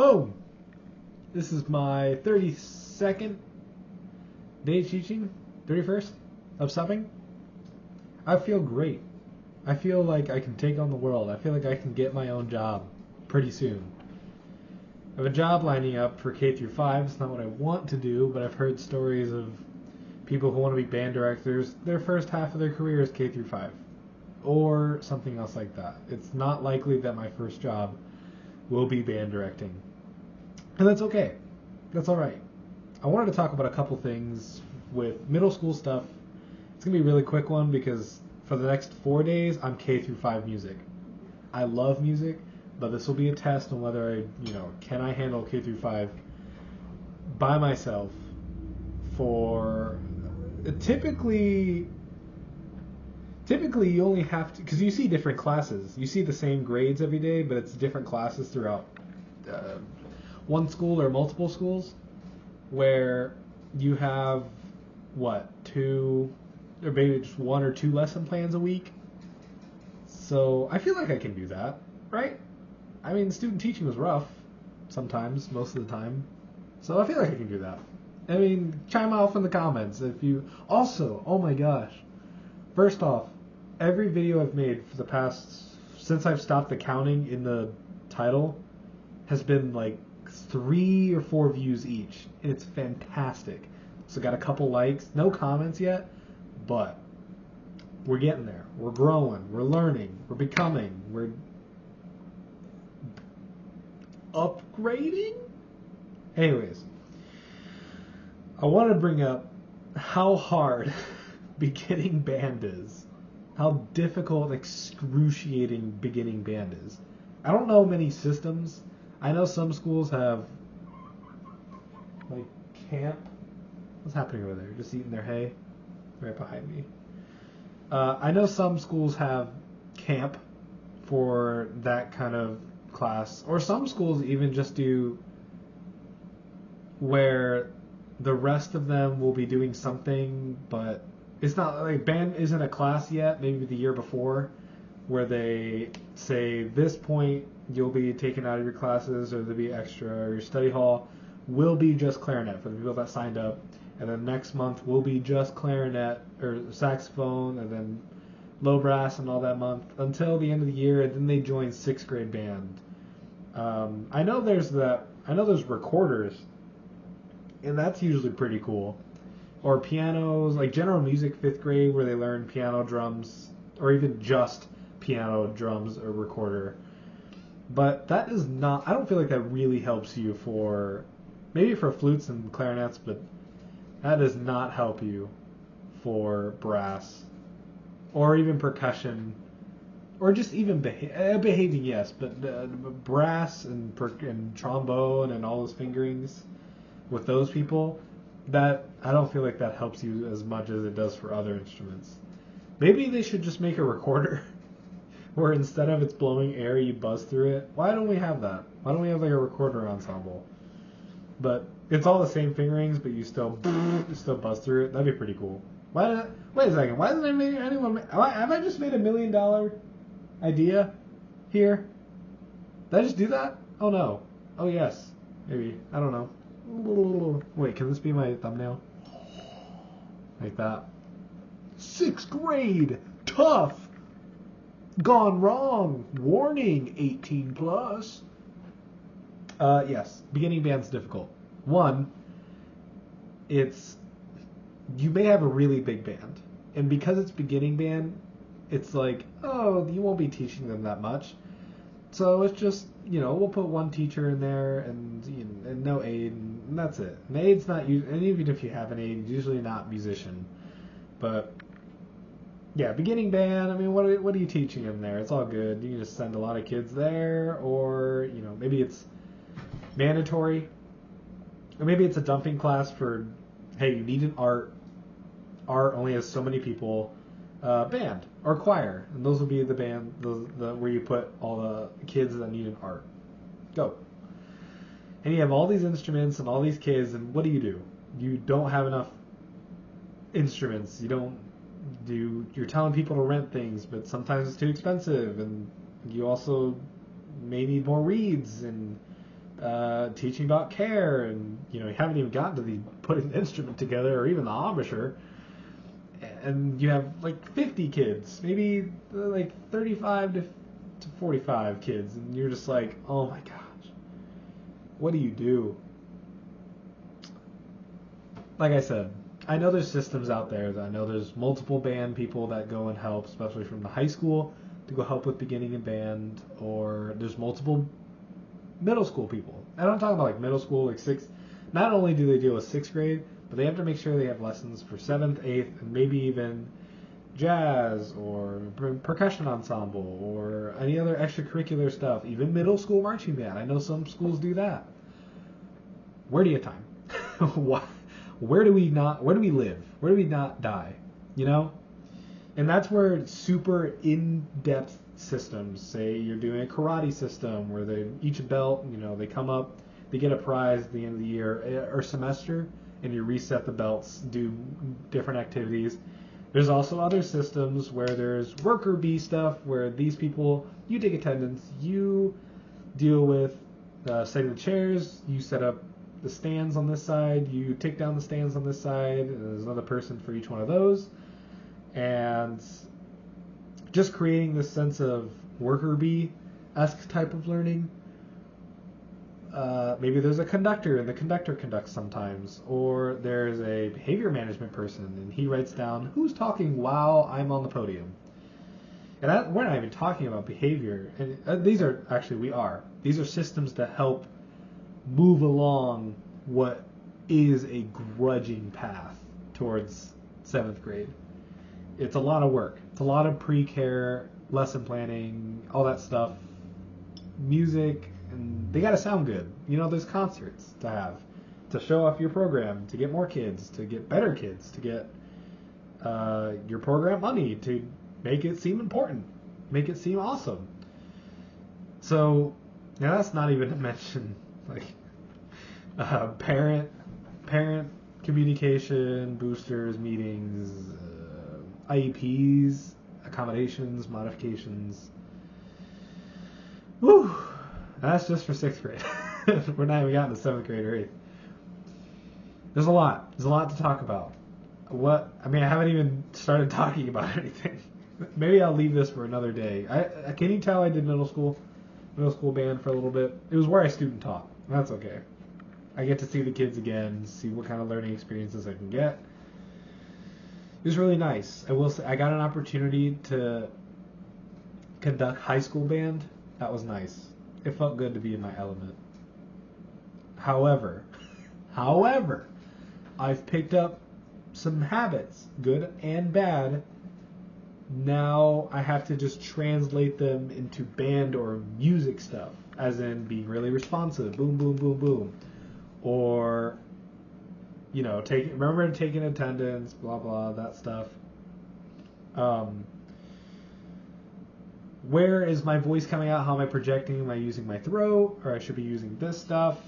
Boom! This is my 32nd day teaching, 31st of subbing. I feel great. I feel like I can take on the world. I feel like I can get my own job pretty soon. I have a job lining up for K through 5. It's not what I want to do, but I've heard stories of people who want to be band directors. Their first half of their career is K through 5 or something else like that. It's not likely that my first job will be band directing. And that's okay. That's all right. I wanted to talk about a couple things with middle school stuff. It's going to be a really quick one because for the next 4 days, I'm K through 5 music. I love music, but this will be a test on whether can I handle K through 5 by myself for typically you only have to, because you see different classes. You see the same grades every day, but it's different classes throughout one school or multiple schools, where you have two or maybe just 1 or 2 lesson plans a week. So I feel like I can do that, right? I mean, student teaching was rough sometimes, most of the time. So I feel like I can do that. I mean, chime off in the comments if you... Also, oh my gosh. First off, every video I've made for the past... Since I've stopped the counting in the title, has been like 3 or 4 views each. And it's fantastic. So got a couple likes. No comments yet, but we're getting there. We're growing. We're learning. We're becoming. We're upgrading? Anyways, I want to bring up how hard beginning band is. How difficult and excruciating beginning band is. I don't know many systems. I know some schools have like camp. What's happening over there? Just eating their hay? Right behind me. I know some schools have camp for that kind of class, or some schools even just do where the rest of them will be doing something, but it's not like band isn't a class yet, maybe the year before, where they say this point you'll be taken out of your classes or there'll be extra, or your study hall will be just clarinet for the people that signed up, and then next month will be just clarinet or saxophone, and then low brass and all that month until the end of the year, and then they join 6th grade band. I know there's recorders, and that's usually pretty cool. Or pianos, like general music 5th grade, where they learn piano, drums, or even just piano, drums, or recorder. But that is not, I don't feel like that really helps you maybe for flutes and clarinets, but that does not help you for brass, or even percussion, or just even behaving, yes, but brass and trombone and all those fingerings with those people, that I don't feel like that helps you as much as it does for other instruments. Maybe they should just make a recorder where instead of it's blowing air, you buzz through it. Why don't we have that? Why don't we have like a recorder ensemble? But it's all the same fingerings, but you still buzz through it. That'd be pretty cool. Wait a second. Why hasn't anyone? Have I just made $1 million idea here? Did I just do that? Oh no. Oh yes. Maybe. I don't know. Wait, can this be my thumbnail? Like that. 6th grade. Tough. Gone wrong. Warning. 18 plus. Yes. Beginning band's difficult. One, you may have a really big band, and because it's beginning band, it's like, oh, you won't be teaching them that much. So it's just, we'll put one teacher in there and no aide, and that's it. And aide's not, and even if you have an aide, it's usually not musician. But yeah, beginning band, I mean, what are you teaching them there? It's all good. You can just send a lot of kids there, or, maybe it's mandatory, or maybe it's a dumping class for, hey, you need an art only has so many people, band or choir, and those will be the band, where you put all the kids that need an art. Go. And you have all these instruments and all these kids, and what do? You don't have enough instruments. You're telling people to rent things, but sometimes it's too expensive, and you also may need more reeds, and teaching about care, and you haven't even gotten to the putting the instrument together or even the embouchure, and you have like 50 kids, maybe like 35 to 45 kids, and you're just like, oh my gosh, what do you do? Like I said, I know there's systems out there. I know there's multiple band people that go and help, especially from the high school, to go help with beginning in band, or there's multiple middle school people. And I'm talking about like middle school, like sixth. Not only do they deal with sixth grade, but they have to make sure they have lessons for seventh, eighth, and maybe even jazz or percussion ensemble or any other extracurricular stuff. Even middle school marching band. I know some schools do that. Where do you have time? Why? Where do we live? Where do we not die? And that's where super in-depth systems, say you're doing a karate system where each belt, they come up, they get a prize at the end of the year or semester, and you reset the belts, do different activities. There's also other systems where there's worker bee stuff, where these people, you take attendance, you deal with setting the chairs, you set up the stands on this side, you take down the stands on this side, and there's another person for each one of those. And just creating this sense of worker bee-esque type of learning. Maybe there's a conductor, and the conductor conducts sometimes. Or there's a behavior management person, and he writes down who's talking while I'm on the podium. And we're not even talking about behavior. And these are systems that help move along what is a grudging path towards 7th grade. It's a lot of work. It's a lot of pre-care, lesson planning, all that stuff. Music, and they gotta sound good. There's concerts to have, to show off your program, to get more kids, to get better kids, to get your program money, to make it seem important, make it seem awesome. So, now that's not even to mention parent communication, boosters, meetings, IEPs, accommodations, modifications. Woo! That's just for 6th grade. We're not even gotten to 7th grade or 8th. There's a lot. There's a lot to talk about. I haven't even started talking about anything. Maybe I'll leave this for another day. Can you tell I did middle school band for a little bit? It was where I student taught. That's okay. I get to see the kids again, see what kind of learning experiences I can get. It was really nice. I will say I got an opportunity to conduct high school band. That was nice. It felt good to be in my element. However, I've picked up some habits, good and bad. Now I have to just translate them into band or music stuff, as in being really responsive, boom, boom, boom, boom. Or, remember taking attendance, blah, blah, that stuff. Where is my voice coming out? How am I projecting? Am I using my throat? Or I should be using this stuff?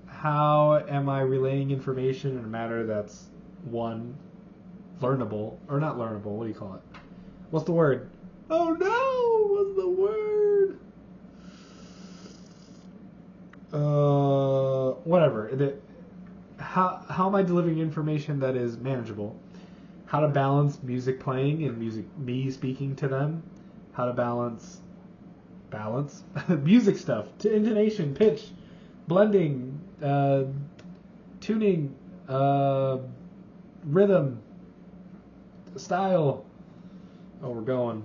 How am I relaying information in a manner that's, one, learnable, or not learnable, what do you call it? What's the word? Oh no! What's the word? Whatever. How am I delivering information that is manageable? How to balance music playing and me speaking to them. How to balance music stuff to intonation, pitch, blending, tuning, rhythm, style. Oh, we're going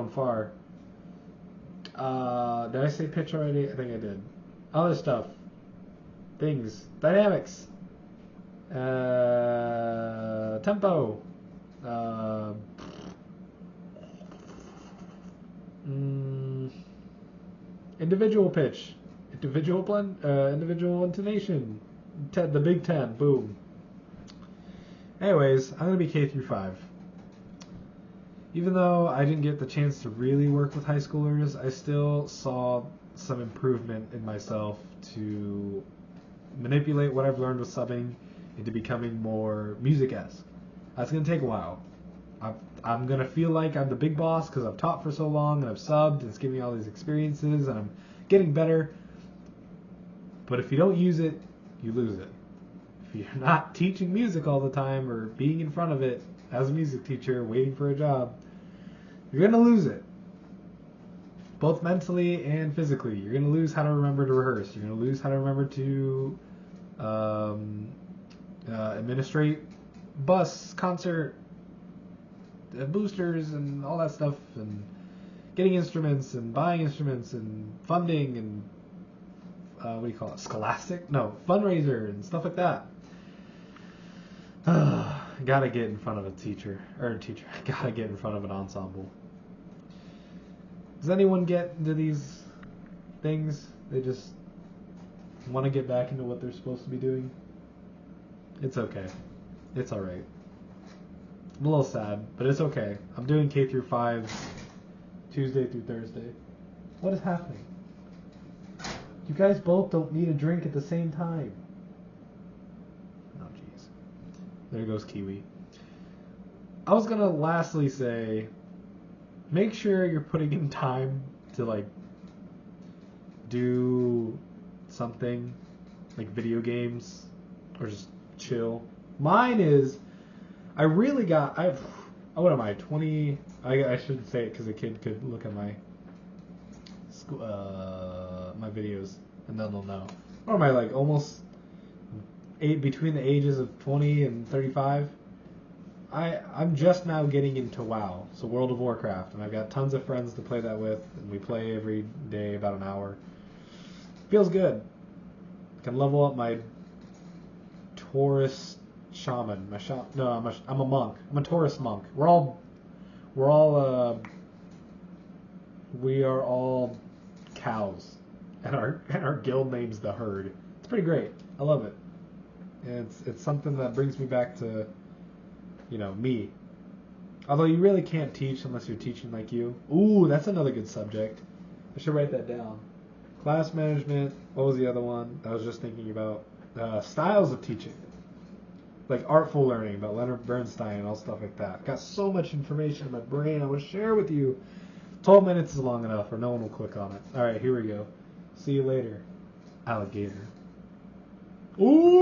far. Did I say pitch already? I think I did. Other stuff, things, dynamics, tempo, individual pitch, individual blend, individual intonation, the Big 10, boom. Anyways, I'm gonna be K through 5. Even though I didn't get the chance to really work with high schoolers, I still saw some improvement in myself to manipulate what I've learned with subbing into becoming more music-esque. That's going to take a while. I'm going to feel like I'm the big boss because I've taught for so long and I've subbed and it's giving me all these experiences and I'm getting better. But if you don't use it, you lose it. If you're not teaching music all the time or being in front of it as a music teacher waiting for a job, you're going to lose it. Both mentally and physically. You're going to lose how to remember to rehearse. You're going to lose how to remember to administrate bus, concert, boosters, and all that stuff, and getting instruments and buying instruments and funding and what do you call it? Scholastic? No, fundraiser and stuff like that. Gotta get in front of a teacher. Gotta get in front of an ensemble. Does anyone get into these things? They just want to get back into what they're supposed to be doing? It's okay. It's alright. I'm a little sad, but it's okay. I'm doing K through 5 Tuesday through Thursday. What is happening? You guys both don't need a drink at the same time. Oh, jeez. There goes Kiwi. I was gonna lastly say, make sure you're putting in time to like do something like video games or just chill. Mine is, what am I, 20, I shouldn't say it because a kid could look at my my videos and then they'll know. Or am I like almost between the ages of 20 and 35? I'm just now getting into WoW, so World of Warcraft, and I've got tons of friends to play that with, and we play every day about an hour. Feels good. Can level up my Taurus shaman. I'm a monk. I'm a Taurus monk. We are all cows, and our guild name's the Herd. It's pretty great. I love it. And it's something that brings me back to, me. Although you really can't teach unless you're teaching like you. Ooh, that's another good subject. I should write that down. Class management. What was the other one I was just thinking about? Styles of teaching. Like artful learning about Leonard Bernstein and all stuff like that. Got so much information in my brain I want to share with you. 12 minutes is long enough or no one will click on it. Alright, here we go. See you later, alligator. Ooh!